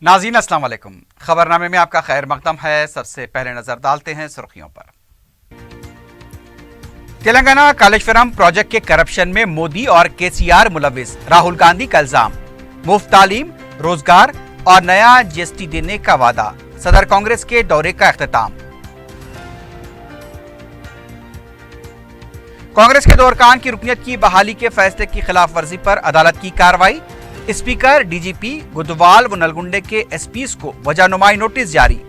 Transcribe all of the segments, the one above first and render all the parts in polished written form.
नाज़रीन अस्सलाम वालेकुम। खबरनामे में आपका खैर मकदम है। सबसे पहले नजर डालते हैं सुर्खियों पर। तेलंगाना कालेश्वरम प्रोजेक्ट के करप्शन में मोदी और केसीआर मुलविस, राहुल गांधी का इल्जाम। मुफ्त तालीम, रोजगार और नया जीएसटी देने का वादा, सदर कांग्रेस के दौरे का इख्तिताम। कांग्रेस के दो अरकान की रुकनियत की बहाली के फैसले की खिलाफ वर्जी पर अदालत की कार्रवाई। स्पीकर, डीजीपी, गुदवाल व नलगुंडे के एसपीज को वजहनुमाई नोटिस जारी।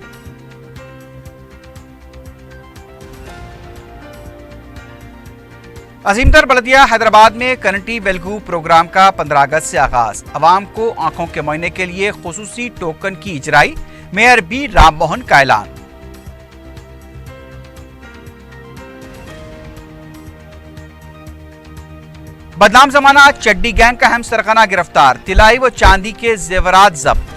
अजीमतर बल्दिया हैदराबाद में कनेक्टी वेलगू प्रोग्राम का 15 अगस्त से आगाज। अवाम को आंखों के मुआयने के लिए खुसूसी टोकन की इजराई, मेयर बी राम मोहन का ऐलान। बदनाम जमाना चड्डी गैंग का अहम सरगना गिरफ्तार, तिलाई व चांदी के जेवरात जब्त।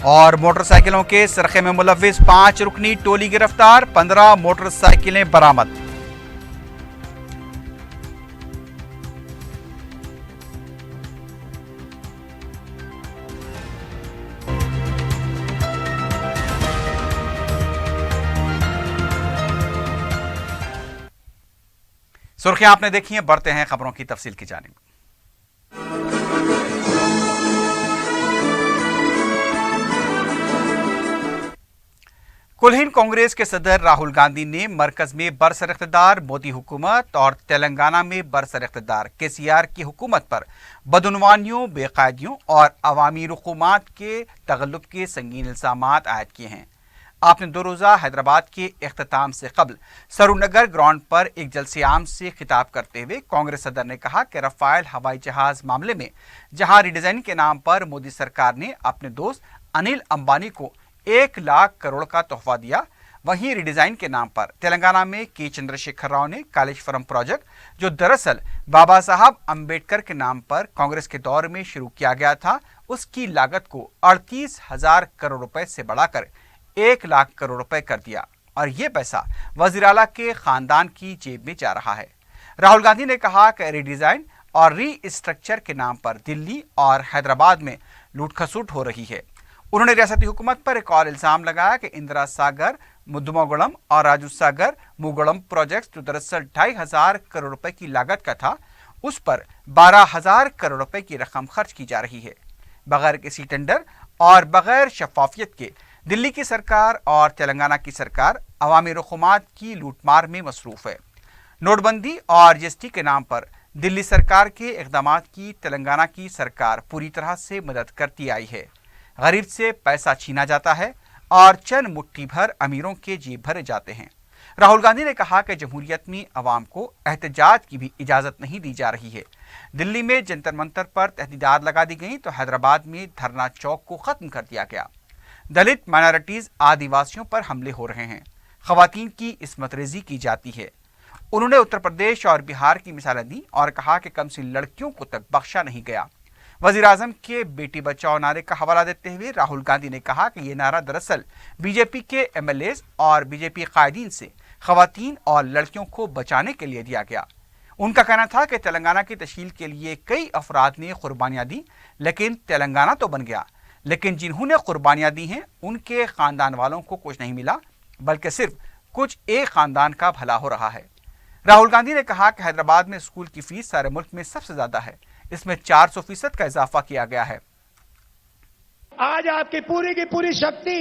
और मोटरसाइकिलों के सरखे में मुलविस 5 रुकनी टोली गिरफ्तार, 15 मोटरसाइकिलें बरामद। सुर्खियां आपने देखी हैं, बढ़ते हैं खबरों की तफसील की जानिब। कुल हिंद कांग्रेस के सदर राहुल गांधी ने मरकज में बरसर इख्तिदार मोदी हुकूमत और तेलंगाना में बरसर इख्तिदार केसीआर की हुकूमत पर बदउनवानियों, बेकायदियों और अवामी रकूमात के तगल्लुब के संगीन इल्जामात आयद किए हैं। आपने 2 रोज़ा हैदराबाद के इख्तिताम से कबल सरूनगर ग्राउंड पर एक जलसे आम से खिताब करते हुए कांग्रेस सदर ने कहा कि रफाल हवाई जहाज मामले में जहां रिडिजाइन के नाम पर मोदी सरकार ने अपने दोस्त अनिल अंबानी को 1 लाख करोड़ का तोहफा दिया, वहीं रिडिजाइन के नाम पर तेलंगाना में के चंद्रशेखर राव ने कालेश्वरम प्रोजेक्ट, जो दरअसल बाबा साहब अंबेडकर के नाम पर कांग्रेस के दौर में शुरू किया गया था, उसकी लागत को 38,000 करोड़ रुपए से बढ़ाकर 1 लाख करोड़ रुपए कर दिया और ये पैसा वजीर आला के खानदान की जेब में जा रहा है। राहुल गांधी ने कहा कि रिडिजाइन और रीस्ट्रक्चर के नाम पर दिल्ली और हैदराबाद में लूट खसूट हो रही है। उन्होंने रियासती हुकूमत पर एक और इल्जाम लगाया कि इंदिरा सागर, मुद्दुमागुड़म और राजू सागर मुगुड़म प्रोजेक्ट, जो दरअसल 2,500 करोड़ रुपए की लागत का था, उस पर 12,000 करोड़ रुपए की रकम खर्च की जा रही है। बगैर किसी टेंडर और बगैर शफाफियत के दिल्ली की सरकार और तेलंगाना की सरकार अवामी रकूमात की लूटमार में मसरूफ है। नोटबंदी और जीएसटी के नाम पर दिल्ली सरकार के इक़दामात की तेलंगाना की सरकार पूरी तरह से मदद करती आई है। गरीब से पैसा छीना जाता है और चंद मुट्ठी भर अमीरों के जेब भरे जाते हैं। राहुल गांधी ने कहा कि जमहूरियत में अवाम को एहतजाज की भी इजाज़त नहीं दी जा रही है। दिल्ली में जंतर मंतर पर तहदीदात लगा दी गई तो हैदराबाद में धरना चौक को ख़त्म कर दिया गया। दलित, माइनॉरिटीज़, आदिवासियों पर हमले हो रहे हैं, ख़वातीन की इस्मत रेज़ी की जाती है। उन्होंने उत्तर प्रदेश और बिहार की मिसालें दी और कहा कि कमसिन लड़कियों को तक बख्शा नहीं गया। वज़ीर आज़म के बेटी बचाओ नारे का हवाला देते हुए राहुल गांधी ने कहा कि ये नारा दरअसल बीजेपी के एमएलएज और बीजेपी कायदीन से ख़वातीन और लड़कियों को बचाने के लिए दिया गया। उनका कहना था कि तेलंगाना की तश्कील के लिए कई अफराद ने कुर्बानियाँ दी, लेकिन तेलंगाना तो बन गया, लेकिन जिन्होंने कुर्बानियाँ दी हैं उनके ख़ानदान वालों को कुछ नहीं मिला, बल्कि सिर्फ कुछ एक ख़ानदान का भला हो रहा है। राहुल गांधी ने कहा कि हैदराबाद में स्कूल की फीस सारे मुल्क में सबसे ज़्यादा है, इसमें 400% का इजाफा किया गया है। आज आपकी पूरी की पूरी शक्ति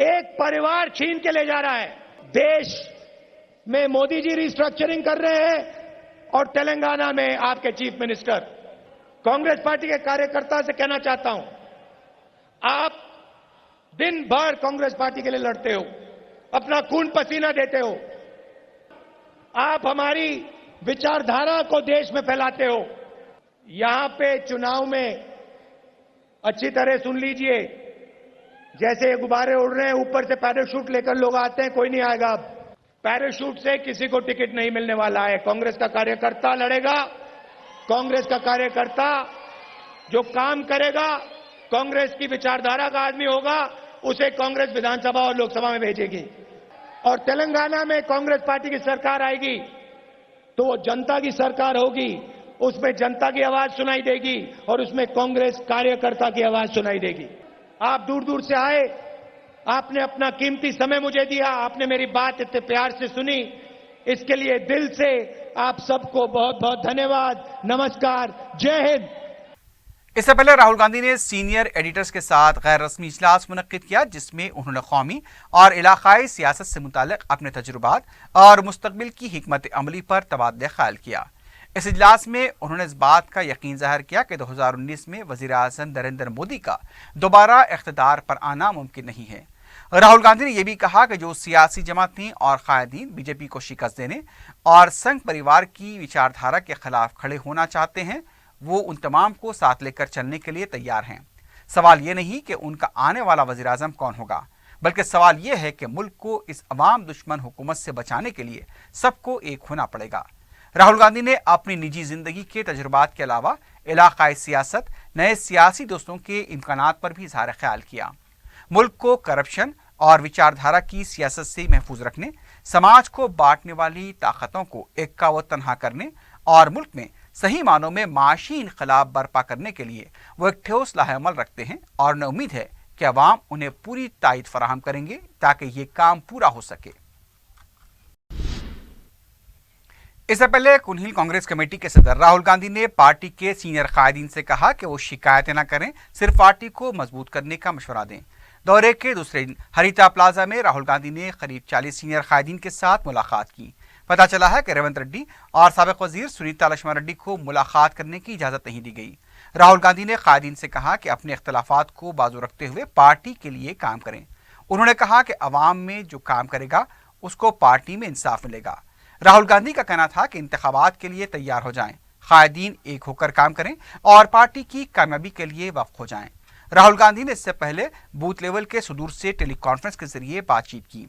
एक परिवार छीन के ले जा रहा है। देश में मोदी जी रिस्ट्रक्चरिंग कर रहे हैं और तेलंगाना में आपके चीफ मिनिस्टर। कांग्रेस पार्टी के कार्यकर्ता से कहना चाहता हूं, आप दिन भर कांग्रेस पार्टी के लिए लड़ते हो, अपना खून पसीना देते हो, आप हमारी विचारधारा को देश में फैलाते हो। यहां पे चुनाव में अच्छी तरह सुन लीजिए, जैसे गुब्बारे उड़ रहे हैं, ऊपर से पैराशूट लेकर लोग आते हैं, कोई नहीं आएगा। अब पैराशूट से किसी को टिकट नहीं मिलने वाला है। कांग्रेस का कार्यकर्ता लड़ेगा, कांग्रेस का कार्यकर्ता जो काम करेगा, कांग्रेस की विचारधारा का आदमी होगा, उसे कांग्रेस विधानसभा और लोकसभा में भेजेगी। और तेलंगाना में कांग्रेस पार्टी की सरकार आएगी तो वो जनता की सरकार होगी, उसमें जनता की आवाज सुनाई देगी और उसमें कांग्रेस कार्यकर्ता की आवाज सुनाई देगी। आप दूर दूर से आए, आपने अपना कीमती समय मुझे दिया, आपने मेरी बात इतने प्यार से सुनी, इसके लिए दिल से आप सबको बहुत बहुत धन्यवाद। नमस्कार, जय हिंद। इससे पहले राहुल गांधी ने सीनियर एडिटर्स के साथ गैर रस्मी इजलास मुनक्किद किया, जिसमें उन्होंने कौमी और इलाकाई सियासत से मुतालिक अपने तजुर्बात और मुस्तकबिल की हिकमत अमली पर तबादला ख्याल किया। इस इजलास में उन्होंने इस बात का यकीन ज़ाहिर किया कि 2019 में वज़ीर आज़म नरेंद्र मोदी का दोबारा इख्तिदार पर आना मुमकिन नहीं है। राहुल गांधी ने यह भी कहा कि जो सियासी जमातें और कायदीन बीजेपी को शिकस्त देने और संघ परिवार की विचारधारा के खिलाफ खड़े होना चाहते हैं, वो उन तमाम को साथ लेकर चलने के लिए तैयार हैं। सवाल ये नहीं कि उनका आने वाला वज़ीर आज़म कौन होगा, बल्कि सवाल ये है कि मुल्क को इस अवाम दुश्मन हुकूमत से बचाने के लिए सबको एक होना पड़ेगा। राहुल गांधी ने अपनी निजी जिंदगी के तजुर्बात के अलावा इलाकाई सियासत, नए सियासी दोस्तों के इम्कानात पर भी इजहार ख्याल किया। मुल्क को करप्शन और विचारधारा की सियासत से महफूज रखने, समाज को बांटने वाली ताकतों को एक्का व तनहा करने और मुल्क में सही मानों में माशी इनकलाब बर्पा करने के लिए वो एक ठोस लाहेअमल रखते हैं और उन्हें उम्मीद है कि अवाम उन्हें पूरी ताईद फराहम करेंगे ताकि ये काम पूरा हो सके। इससे पहले कुन्हिल कांग्रेस कमेटी के सदर राहुल गांधी ने पार्टी के सीनियर कायदीन से कहा कि वो शिकायतें न करें, सिर्फ पार्टी को मजबूत करने का मशवरा दें। दौरे के दूसरे दिन हरिता प्लाजा में राहुल गांधी ने करीब 40 सीनियर कायदीन के साथ मुलाकात की। पता चला है कि रेवंत रेड्डी और साबिक वजीर सुनीता लक्ष्मण रेड्डी को मुलाकात करने की इजाजत नहीं दी गई। राहुल गांधी ने कायदीन से कहा कि अपने इख्तलाफात को बाजू रखते हुए पार्टी के लिए काम करें। उन्होंने कहा कि अवाम में जो काम करेगा उसको पार्टी में इंसाफ मिलेगा। राहुल गांधी का कहना था कि इंतखाबात के लिए तैयार हो जाएं, कायदीन एक होकर काम करें और पार्टी की कामयाबी के लिए वक्फ हो जाएं। राहुल गांधी ने इससे पहले बूथ लेवल के सुदूर से टेली कॉन्फ्रेंस के जरिए बातचीत की।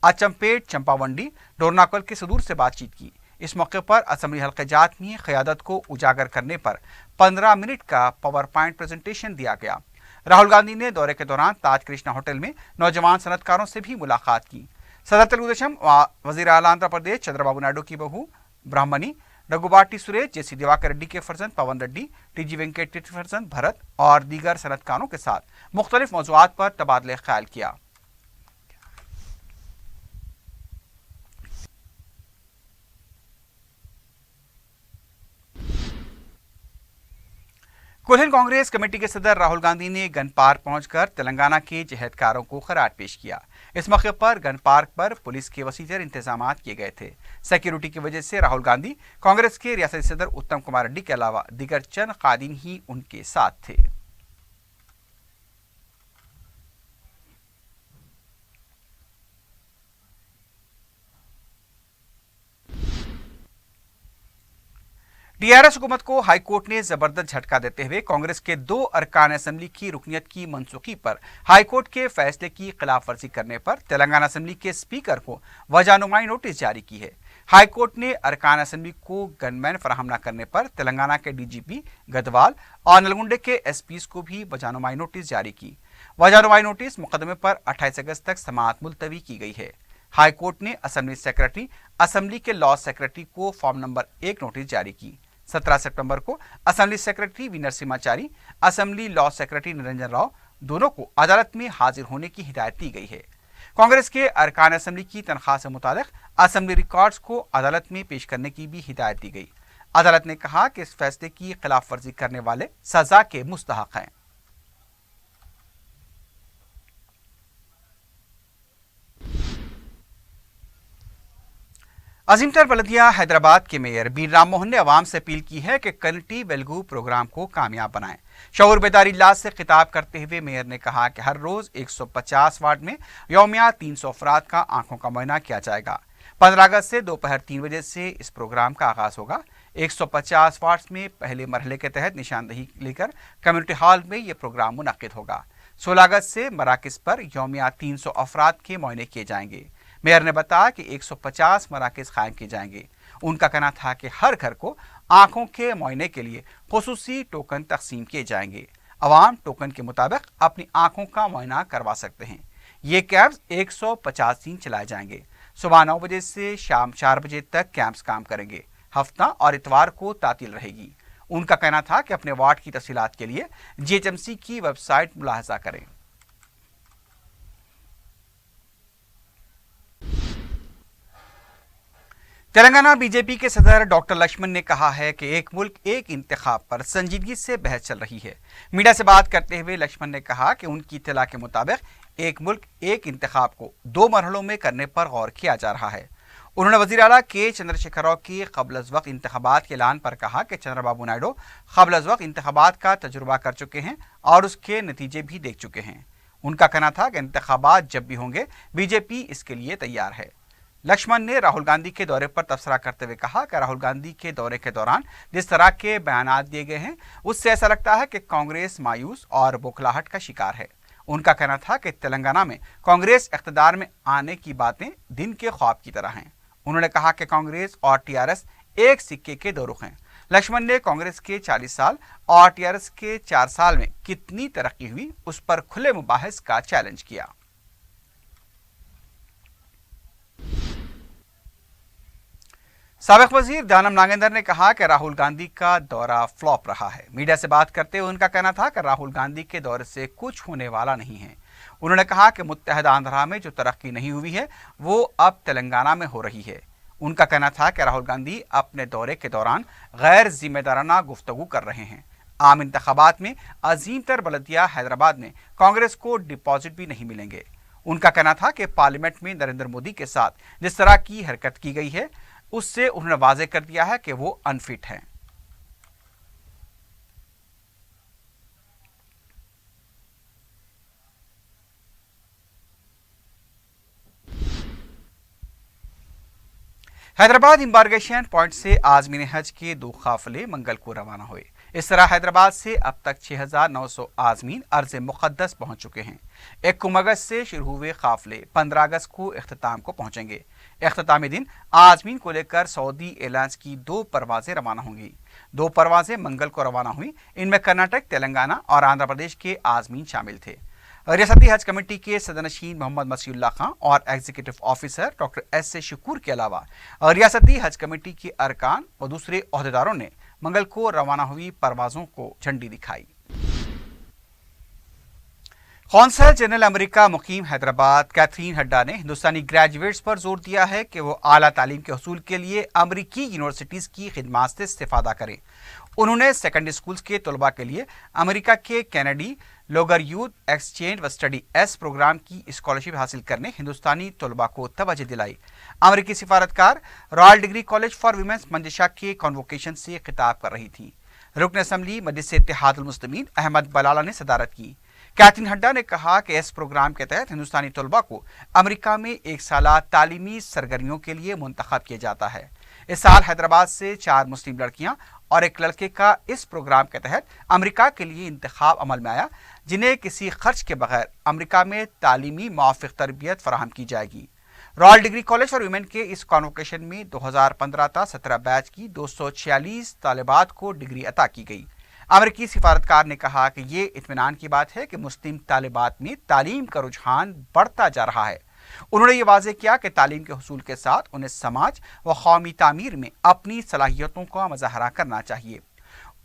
अचंपेट, चंपावंडी, डोरनाकल के सुदूर से बातचीत की। इस मौके पर असेंबली हल्के जात में क़यादत को उजागर करने पर 15 मिनट का पावर पॉइंट प्रेजेंटेशन दिया गया। राहुल गांधी ने दौरे के दौरान ताज कृष्णा होटल में नौजवान सनतकारों से भी मुलाकात की। सदर तेलुगु देशम वजीर आला आंध्र प्रदेश चंद्रबाबू नायडू की बहू ब्राह्मणी, रघुबाटी सुरेश, जेसी दिवाकर रेड्डी के फर्जंद पवन रेड्डी, टीजी वेंकट के फर्जंद भरत और दीगर सनतकारों के साथ मुख्तलिफ मौज़ूआत पर तबादला ख्याल किया। कुल्हिल कांग्रेस कमेटी के सदर राहुल गांधी ने गन पार्क पहुंचकर तेलंगाना के जहदकारों को खराज पेश किया। इस मौके पर गन पार्क पर पुलिस के वसीतर इंतजाम किए गए थे। सिक्योरिटी की वजह से राहुल गांधी, कांग्रेस के रियासती सदर उत्तम कुमार रेड्डी के अलावा दीगर चंद कायदीन ही उनके साथ थे। टीआरएस हुकूमत को हाईकोर्ट ने जबरदस्त झटका देते हुए कांग्रेस के 2 अरकान असेंबली की रुकनियत की मनसूखी पर हाईकोर्ट के फैसले की खिलाफ वर्जी करने पर तेलंगाना असेंबली के स्पीकर को वजानुमाई नोटिस जारी की है। हाईकोर्ट ने अरकान असेंबली को गनमैन फराहम न करने पर तेलंगाना के डीजीपी गदवाल और नलगुंडे के एसपीज को भी वजानुमाई नोटिस जारी की। वजानुमाई नोटिस मुकदमे पर 28 अगस्त तक समाअत मुलतवी की गई है। हाईकोर्ट ने असेंबली सेक्रेटरी, असेंबली के लॉ सेक्रेटरी को फॉर्म नंबर 1 नोटिस जारी की। 17 सितंबर को assembly secretary V Narasimhachari, assembly law secretary Niranjan Rao दोनों को अदालत में हाजिर होने की हिदायत दी गई है। कांग्रेस के अरकान असेंबली की तनख्वाह से मुतालिक असेंबली रिकॉर्ड्स को अदालत में पेश करने की भी हिदायत दी गई। अदालत ने कहा कि इस फैसले की खिलाफ वर्जी करने वाले सजा के मुस्तहक हैं। अजीमतर बल्दिया हैदराबाद के मेयर बीर राम मोहन ने अवाम से अपील की है कि कम्युनिटी वेलगू प्रोग्राम को कामयाब बनाएं। शऊर बेदारी इजलास से खिताब करते हुए मेयर ने कहा कि हर रोज 150 वार्ड में यौमिया 300 अफराद का आंखों का मुआयना किया जाएगा। 15 अगस्त से दोपहर 3 बजे से इस प्रोग्राम का आगाज होगा। 150 वार्ड में पहले मरहले के तहत निशानदही लेकर कम्युनिटी हॉल में यह प्रोग्राम मुनक्किद होगा। 16 अगस्त से मराकज पर यौमिया 300 अफराद के मुआयने किए जाएंगे। मेयर ने बताया कि 150 मराकज कायम किए जाएंगे। उनका कहना था कि हर घर को आंखों के मुआयने के लिए खुसूसी टोकन तकसीम किए जाएंगे। अवाम टोकन के मुताबिक अपनी आंखों का मुआयना करवा सकते हैं। ये कैंप्स 150 दिन चलाए जाएंगे। सुबह 9 बजे से शाम 4 बजे तक कैंप्स काम करेंगे। हफ्ता और इतवार को तातील रहेगी। उनका कहना था कि अपने वार्ड की तफसीलात के लिए जीएचएमसी की वेबसाइट मुलाहजा करें। तेलंगाना बीजेपी के सदर डॉक्टर लक्ष्मण ने कहा है कि एक मुल्क एक इंतखाब पर संजीदगी से बहस चल रही है। मीडिया से बात करते हुए लक्ष्मण ने कहा कि उनकी इत्तला के मुताबिक एक मुल्क एक इंतखाब को 2 मरहलों में करने पर गौर किया जा रहा है। उन्होंने वज़ीर आला के चंद्रशेखर राव की क़ब्ल-अज़-वक़्त इंतखाबात के ऐलान पर कहा कि चंद्रबाबू नायडू क़ब्ल-अज़-वक़्त इंतखाबात का तजुर्बा कर चुके हैं और उसके नतीजे भी देख चुके हैं। उनका कहना था कि इंतखाबात जब भी होंगे बीजेपी इसके लिए तैयार है। लक्ष्मण ने राहुल गांधी के दौरे पर तबसरा करते हुए कहा कि राहुल गांधी के दौरे के दौरान जिस तरह के बयानात दिए गए हैं उससे ऐसा लगता है कि कांग्रेस मायूस और बौखलाहट का शिकार है। उनका कहना था कि तेलंगाना में कांग्रेस इख्तिदार में आने की बातें दिन के ख्वाब की तरह हैं। उन्होंने कहा कि कांग्रेस और टीआरएस एक सिक्के के दो रुख हैं। लक्ष्मण ने कांग्रेस के 40 साल और टीआरएस के 4 साल में कितनी तरक्की हुई उस पर खुले मुबाहिस का चैलेंज किया। साबिक वजीर दानम नागेंद्र ने कहा कि राहुल गांधी का दौरा फ्लॉप रहा है। मीडिया से बात करते हुए उनका कहना था कि राहुल गांधी के दौरे से कुछ होने वाला नहीं है। उन्होंने कहा कि मुत्तहदा आंध्रा में जो तरक्की नहीं हुई है वो अब तेलंगाना में हो रही है। उनका कहना था कि राहुल गांधी अपने दौरे के दौरान गैर जिम्मेदाराना गुफ्तगू कर रहे हैं। आम इंतखाबात में अजीम तर बलदिया हैदराबाद में कांग्रेस को डिपॉजिट भी नहीं मिलेंगे। उनका कहना था कि पार्लियामेंट में नरेंद्र मोदी के साथ जिस तरह की हरकत की गई है उससे उन्होंने वाजे कर दिया है कि वो अनफिट हैं। हैदराबाद इम्बार्गेशन पॉइंट से आज़मीन हज के 2 काफिले मंगल को रवाना हुए। इस तरह हैदराबाद से अब तक 6,900 आज़मीन अर्ज़ मुक़द्दस पहुंच चुके हैं। 1 अगस्त से शुरू हुए काफिले 15 अगस्त को इख्तिताम को पहुंचेंगे। इख्तितामी दिन आज़मीन को लेकर सऊदी एयरलाइंस की 2 परवाजें रवाना होंगी। 2 परवाजें मंगल को रवाना हुई। इनमें कर्नाटक, तेलंगाना और आंध्र प्रदेश के आज़मीन शामिल थे। रियासती हज कमेटी के सदरनशीन मोहम्मद मसीउल्लाह खां और executive officer doctor S Shakoor के अलावा रियासती हज कमेटी के अरकान और दूसरे ओहदेदारों ने मंगल को रवाना हुई परवाजों को झंडी दिखाई। कौंसल जनरल अमेरिका मुकीम हैदराबाद कैथरीन हड्डा ने हिंदुस्तानी ग्रेजुएट्स पर जोर दिया है कि वो आला तालीम के हसूल के लिए अमरीकी यूनिवर्सिटीज़ की खिदमात से इस्तेफादा करें। उन्होंने सेकेंडरी स्कूल्स के तलबा के लिए अमेरिका के कैनेडी लोगर यूथ एक्सचेंज व स्टडी एस प्रोग्राम की स्कॉलरशिप हासिल करने हिंदुस्तानी तलबा को तवज्जो दिलाई। अमेरिकी सिफारतकार Royal Degree College for women's मंदिशा के कॉन्वोकेशन से खिताब कर रही थी। रुकन असम्बली मजलिस इत्तेहादुल मुस्लिमीन अहमद बलाला ने सदारत की। कैथरीन हड्डा ने कहा कि इस प्रोग्राम के तहत हिंदुस्तानी तलबा को अमेरिका में 1 साला तालीमी सरगर्मियों के लिए मुंतखब किया जाता है। इस साल हैदराबाद से 4 मुस्लिम लड़कियां और 1 लड़के का इस प्रोग्राम के तहत अमेरिका के लिए इंतखाब अमल में आया, जिन्हें किसी खर्च के बगैर अमेरिका में तालीमी मुआफ़िक़ तरबियत फराहम की जाएगी। Royal Degree College for women के इस कॉन्वोकेशन में 2015-17 बैच की 246 तालिबात को डिग्री अता की गई। अमेरिकी सिफारतकार ने कहा कि ये इत्मीनान की बात है कि मुस्लिम तालिबात में तालीम का रुझान बढ़ता जा रहा है। उन्होंने ये वाज़ेह किया कि तालीम के हसूल के साथ उन्हें समाज व कौमी तामीर में अपनी सलाहियतों का मुज़ाहरा करना चाहिए।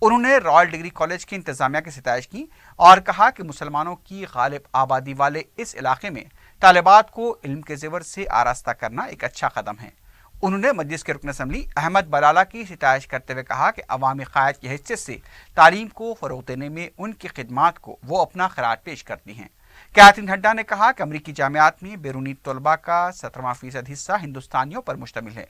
उन्होंने रॉयल डिग्री कॉलेज की इंतजामिया की सिताइश की और कहा कि मुसलमानों की गालिब आबादी वाले इस इलाके में तालिबात को इल्म के ज़ेवर से आरास्ता करना एक अच्छा कदम है। उन्होंने मजलिस के रुकन असम्बली अहमद बलाला की सिताइश करते हुए कहा कि अवामी क़यादत की हैसियत से तालीम को फ़रोग़ देने में उनकी खिदमात को वो अपना खराज पेश करती हैं। कैथरीन हड्डा ने कहा कि अमरीकी जामियात में बैरूनी तलबा का 17% हिस्सा हिंदुस्तानियों पर मुश्तमिल है।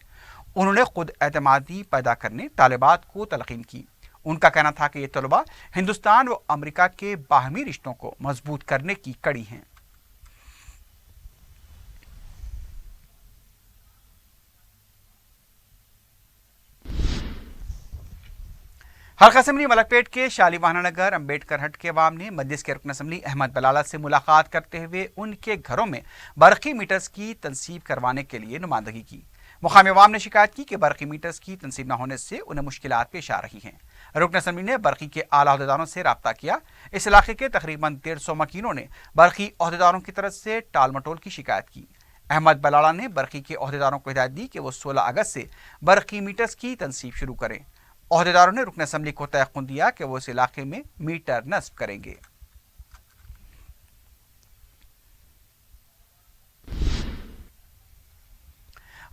उन्होंने खुद एतमादी पैदा करने तालिबात को तलकीन की। उनका कहना था कि ये तलबा हिंदुस्तान व अमरीका के बाहमी रिश्तों को मजबूत करने की कड़ी हैं। हल्का असम्बली मलकपेट के शालीवाहना नगर अम्बेडकर हट के अवाम ने मजलिस के रुकन असम्बली अहमद बलाला से मुलाकात करते हुए उनके घरों में बरकी मीटर्स की तनसीब करवाने के लिए नुमाइंदगी की। मुकामी अवाम ने शिकायत की कि बरकी मीटर्स की तनसीब न होने से उन्हें मुश्किलात पेश आ रही हैं। रुकन असम्बली ने बरकी के आला अहदेदारों से रब्ता किया। इस इलाके के तकरीबन 150 मकीनों ने बरकी अहदेदारों की तरफ से टाल मटोल की शिकायत की। अहमद बलाला ने बरकी के अहदेदारों को हिदायत दी कि वो 16 अगस्त से बरकी मीटर्स की तनसीब शुरू करें। अहदेदारों ने रुकन असम्बली को तयक़ुन दिया कि वो इस इलाके में मीटर नस्ब करेंगे।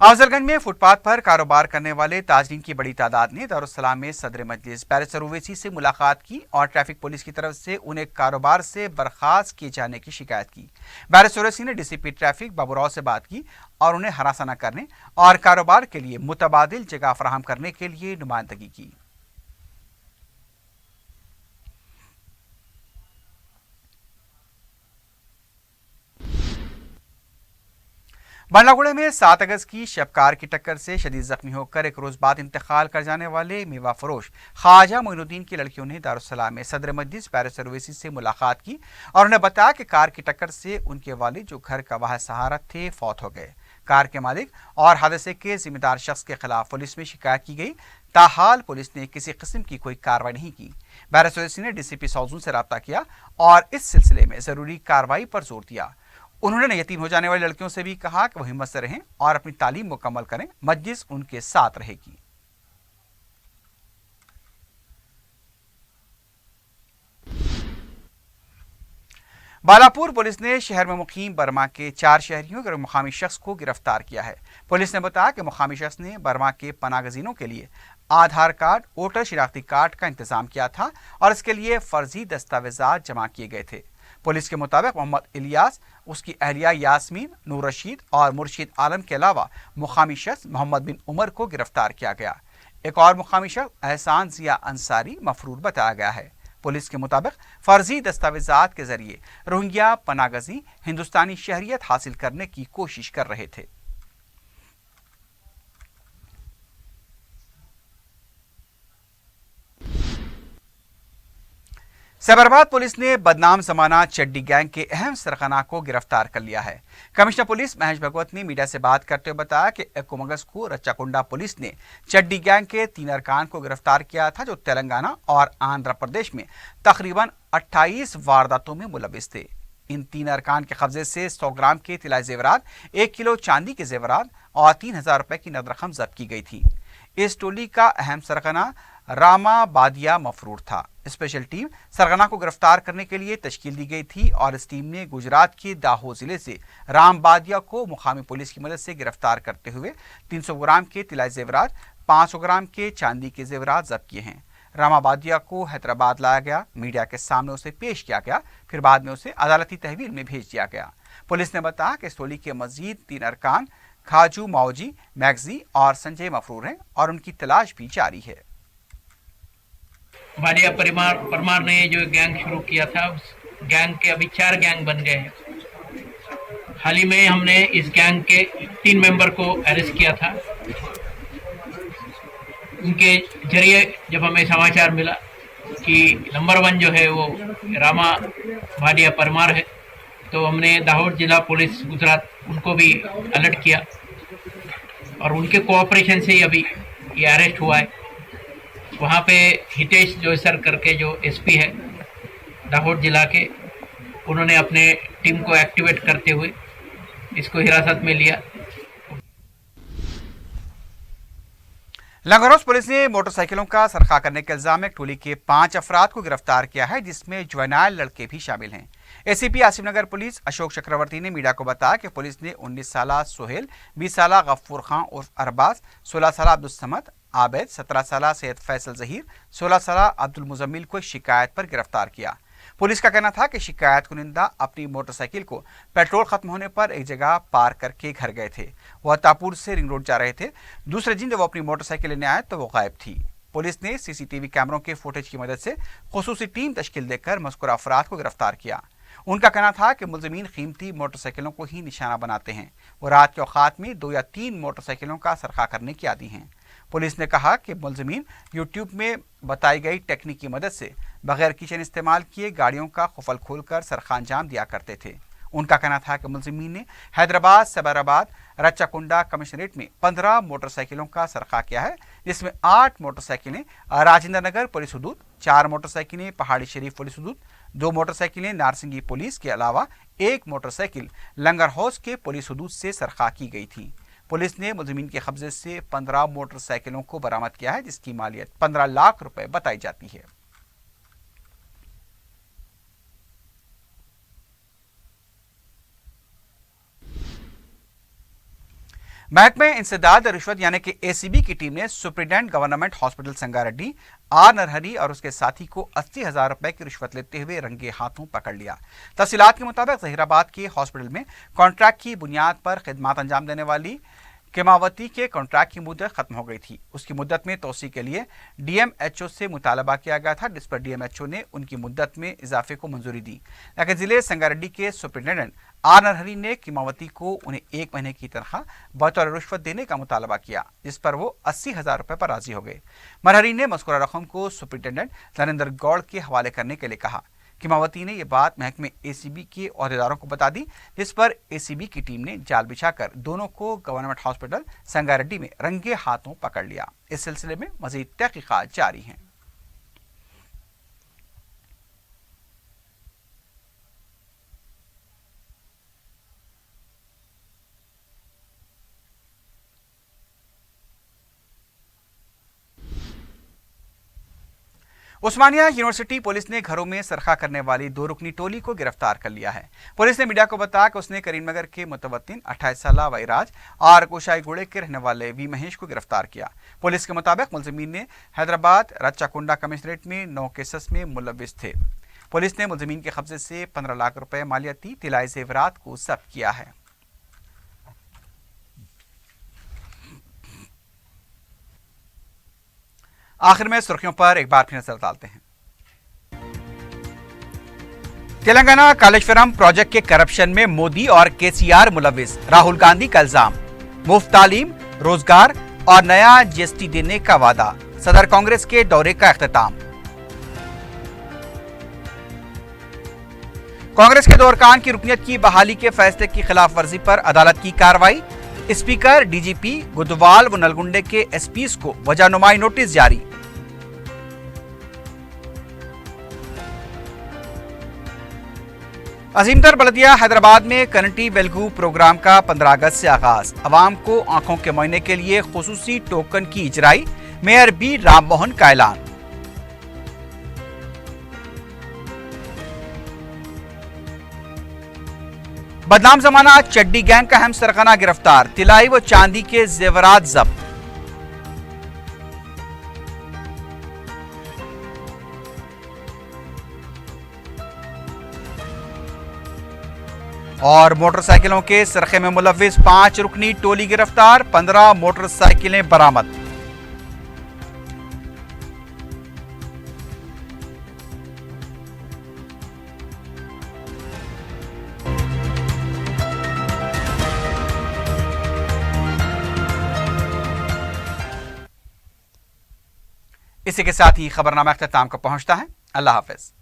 अफजलगंज में फुटपाथ पर कारोबार करने वाले ताजरीन की बड़ी तादाद ने दारुस्सलाम में सदर मजलिस बैरिस्टर ओवैसी से मुलाकात की और ट्रैफिक पुलिस की तरफ से उन्हें कारोबार से बर्खास्त किए जाने की शिकायत की। बैरिस्टर ओवैसी ने डीसीपी ट्रैफिक बाबूराव से बात की और उन्हें हरासा न करने और कारोबार के लिए मुतबादिल जगह फराहम करने के लिए नुमाइंदगी की। बंडलागुड़े में 7 अगस्त की शबकार की टक्कर से शदीद जख्मी होकर एक रोज बाद इंतकाल कर जाने वाले मेवा फरोश ख्वाजा मोइनुद्दीन की लड़कियों ने दारुस्सलाम में सदर मजलिस बैरिस्टर ओवैसी से मुलाकात की और उन्हें बताया कि कार की टक्कर से उनके वालिद जो घर का वाहिद सहारा थे फौत हो गए। कार के मालिक और हादसे के जिम्मेदार शख्स के खिलाफ पुलिस में शिकायत की गई। ताहाल पुलिस ने किसी किस्म की कोई कार्रवाई नहीं की। बैरिस्टर ओवैसी ने डीसीपी सौजून से रब्ता किया और इस सिलसिले में जरूरी कार्रवाई पर जोर दिया। उन्होंने यतीम हो जाने वाली लड़कियों से भी कहा कि वो हिम्मत से रहें और अपनी तालीम मुकम्मल करें, मजलिस उनके साथ रहेगी। बालापुर पुलिस ने शहर में मुकीम बर्मा के 4 शहरियों और मुकामी शख्स को गिरफ्तार किया है। पुलिस ने बताया कि मुकामी शख्स ने बर्मा के पनागजीनों के लिए आधार कार्ड, वोटर शिनाख्ती कार्ड का इंतजाम किया था और इसके लिए फर्जी दस्तावेजात जमा किए गए थे। पुलिस के मुताबिक मोहम्मद इलियास, उसकी अहलिया यास्मीन, नूर रशीद और मुर्शिद आलम के अलावा मुकामी शख्स मोहम्मद बिन उमर को गिरफ्तार किया गया। एक और मुकामी शख्स एहसान जिया अंसारी मफरूर बताया गया है। पुलिस के मुताबिक फर्जी दस्तावेजात के जरिए रोहिंग्या पनागजी हिंदुस्तानी शहरियत हासिल करने की कोशिश कर रहे थे। सैबराबाद पुलिस ने बदनाम जमाना चड्डी गैंग के अहम सरगना को गिरफ्तार कर लिया है। कमिश्नर पुलिस महेश भगवत ने मीडिया से बात करते हुए बताया कि 1 अगस्त को रच्चाकुंडा पुलिस ने चड्डी गैंग के 3 अरकान को गिरफ्तार किया था जो तेलंगाना और आंध्र प्रदेश में तकरीबन 28 वारदातों में मुलविस थे। इन 3 अरकान के कब्जे से 100 ग्राम के तिलाई जेवरात, 1 किलो चांदी के जेवरात और 3000 रुपए की नकद रकम जब्त की गई थी। इस टोली का अहम सरगना रामा बादिया मफरूर था। स्पेशल टीम सरगना को गिरफ्तार करने के लिए तश्कील दी गई थी और इस टीम ने गुजरात के दाहोद जिले से राम बादिया को मुकामी पुलिस की मदद से गिरफ्तार करते हुए 300 ग्राम के तिलाई जेवरात, 500 ग्राम के चांदी के जेवरात जब्त किए हैं। रामा बादिया को हैदराबाद लाया गया, मीडिया के सामने उसे पेश किया गया, फिर बाद में उसे अदालती तहवील में भेज दिया गया। पुलिस ने बताया कि इस टोली के मजीद 3 अरकान खाजू माओजी, मैगजी और संजय मफरूर हैं और उनकी तलाश भी जारी है। भाटिया परमार ने जो गैंग शुरू किया था, उस गैंग के अभी 4 गैंग बन गए हैं। हाल ही में हमने इस गैंग के 3 मेंबर को अरेस्ट किया था। उनके जरिए जब हमें समाचार मिला कि नंबर 1 जो है वो रामा भाटिया परमार है, तो हमने दाहोद जिला पुलिस गुजरात उनको भी अलर्ट किया और उनके कोऑपरेशन से ही अभी ये अरेस्ट हुआ है। वहाँ पे हितेश जोईसर करके जो एसपी है दाहोद जिला के, उन्होंने अपने टीम को एक्टिवेट करते हुए इसको हिरासत में लिया। लंगरोस पुलिस ने मोटरसाइकिलों का सरखा करने के इल्जाम में एक टोली के 5 अफराद को गिरफ्तार किया है, जिसमें जुवेनाइल लड़के भी शामिल हैं। एसीपी आसिफ नगर पुलिस अशोक चक्रवर्ती ने मीडिया को बताया कि पुलिस ने 19 साला सोहेल, 20 साला गफ्फूर खान उर्फ अरबाज, 16 साला अब्दुल समद आबेद, 17 साला सैयद फैसल जहीर, 16 साला अब्दुल मुजम्मिल को शिकायत पर गिरफ्तार किया। पुलिस का कहना था कि शिकायत कुनिंदा अपनी मोटरसाइकिल को पेट्रोल खत्म होने पर एक जगह पार्क करके घर गए थे। वह तापुर से रिंग रोड जा रहे थे। दूसरे दिन जब वो अपनी मोटरसाइकिल लेने आए तो वो गायब थी। पुलिस ने सीसीटीवी कैमरों के फुटेज की मदद से खुसूसी टीम तश्कील देकर मज़कूरा अफराद को गिरफ्तार किया। उनका कहना था कि मुलज़िमीन कीमती मोटरसाइकिलों को ही निशाना बनाते हैं। वो रात के औकात में 2 या 3 मोटरसाइकिलों का सरखा करने की आदी हैं। पुलिस ने कहा कि मुलजिमीन यूट्यूब में बताई गई टेक्निक की मदद से बगैर किचन इस्तेमाल किए गाड़ियों का खुफल खोलकर सरखा अंजाम दिया करते थे। उनका कहना था कि मुलजिमीन ने हैदराबाद, सैबराबाद, रच्चाकुंडा कमिश्नरेट में 15 मोटरसाइकिलों का सरखा किया है, जिसमें 8 मोटरसाइकिलें राजेंद्र नगर पुलिस हदूद, 4 मोटरसाइकिलें पहाड़ी शरीफ पुलिस हदूद, 2 मोटरसाइकिलें नारसिंगी पुलिस के अलावा 1 मोटरसाइकिल लंगर हाउस के पुलिस हदूद से सरखा की गई थी। पुलिस ने मुलजिमीन के कब्जे से 15 मोटरसाइकिलों को बरामद किया है, जिसकी मालियत 15 लाख रुपए बताई जाती है। महकमे इंसदाद रिश्वत यानी कि एसीबी की टीम ने superintendent government hospital Sangareddy R Narahari और उसके साथी को 80,000 रुपए की रिश्वत लेते हुए रंगे हाथों पकड़ लिया। तफसीलात के मुताबिक जहीराबाद के हॉस्पिटल में कॉन्ट्रैक्ट की बुनियाद पर खिदमत अंजाम देने वाली केमावती के कॉन्ट्रैक्ट की मुद्दत खत्म हो गई थी। उसकी मुद्दत में तोसी के लिए डीएमएचओ से मुतालबा किया गया था, जिस पर डीएमएचओ ने उनकी मुद्दत में इजाफे को मंजूरी दी। लेकिन जिले संगारेड्डी के सुप्रिंटेंडेंट आर नरहरी ने केमावती को उन्हें 1 महीने की तनख्वाह बतौर रिश्वत देने का मुतालबा किया, जिस पर वो 80,000 रुपए पर राजी हो गए। नरहरी ने मज़कूरा रकम को सुप्रिंटेंडेंट नरेंद्र गौड़ के हवाले करने के लिए कहा। केमावती ने यह बात महकमे एसीबी के अहदेदारों को बता दी, जिस पर एसीबी की टीम ने जाल बिछाकर दोनों को गवर्नमेंट हॉस्पिटल संगारेड्डी में रंगे हाथों पकड़ लिया। इस सिलसिले में मजीद तहकीकात जारी हैं। उस्मानिया यूनिवर्सिटी पुलिस ने घरों में सरखा करने वाली 2 रुकनी टोली को गिरफ्तार कर लिया है। पुलिस ने मीडिया को बताया कि उसने करीमनगर के मुतवत्तिन 28 साला वैराज और कोशाईगुड़े के रहने वाले वी महेश को गिरफ्तार किया। पुलिस के मुताबिक मुलजिमीन ने हैदराबाद, रच्चाकुंडा कमिश्नरेट में 9 केसेस में मुलविस थे। पुलिस ने मुलजिमीन के कब्जे से 15 लाख रुपए मालियाती तिलाई जेवरात को जब्त किया है। आखिर में सुर्खियों पर एक बार फिर नजर डालते हैं। तेलंगाना कालेश्वरम प्रोजेक्ट के करप्शन में मोदी और केसीआर मुलविस, राहुल गांधी का इल्जाम। मुफ्त तालीम, रोजगार और नया जीएसटी देने का वादा, सदर कांग्रेस के दौरे का इख्तिताम। कांग्रेस के 2 अरकान की रुकनियत की बहाली के फैसले की खिलाफ वर्जी पर अदालत की कार्रवाई। स्पीकर, डीजीपी, गुदवाल व नलगुंडे के एसपीज को वजहनुमाई नोटिस जारी। अजीमतर बल्दिया हैदराबाद में कनेक्टी वेलगू प्रोग्राम का 15 अगस्त से आगाज। अवाम को आंखों के मुआयने के लिए खुसूसी टोकन की इजराई, मेयर बी राम मोहन का ऐलान। बदनाम जमाना चड्डी गैंग का अहम सरगना गिरफ्तार, तिलाई व चांदी के जेवरात जब्त। और मोटरसाइकिलों के सरखे में मुलविस 5 रुकनी टोली गिरफ्तार, 15 मोटरसाइकिलें बरामद। इसी के साथ ही खबरनामा अख्ताम को पहुंचता है। अल्लाह हाफिज।